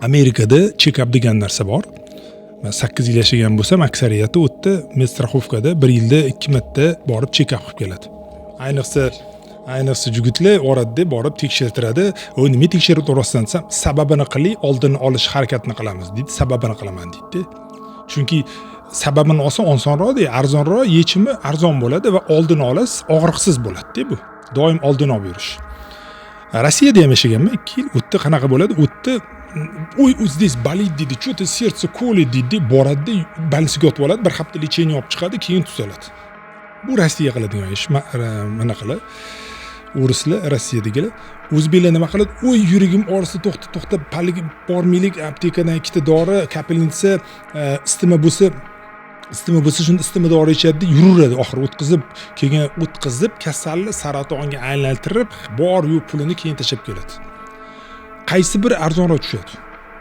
Amerikada check-up degan narsa bor. Men 8 yil yashagan bo'lsam, aksariyati u yerda medstraxovkada 1 yilda 2 marta borib check-up qilib keladi. Ayniqsa jigitlar oradda borib tekshirtiradi. O nima tekshirib o'rasdan desam, sababini qilib, oldini olish harakatini qilamiz deydi, sababini qilaman deydi. Chunki sababini olsa osonroq, arzonroq, yechimi arzon bo'ladi va oldini olasiz, og'riqsiz bo'ladi bu. Doim oldini olib yurish. Rossiyada ham yashaganman 2 yil. U yerda qanaqa bo'ladi? U yerda здесь болит deydi, что-то сердце колет deydi, boradi, больницаga yotib oladi, bir hafta lechение olib chiqadi, keyin tuzaladi. Bu Rossiya qiladigan ish. Mana qiladi. O'rislar Rossiyadagilar o'zbeklar nima qiladi? O'y yuragim og'risa to'xta, paligi bormaylik, aptekadan ikkita dori, kapelnitsa, isitma bo'lsa shuni isitma dori ichadi, yuraveradi, oxiri o'tkazib, kasalni saratonga aylantirib, bor yu pulini keyin tashlab keladi. Qaysi bir arzonroq tushadi?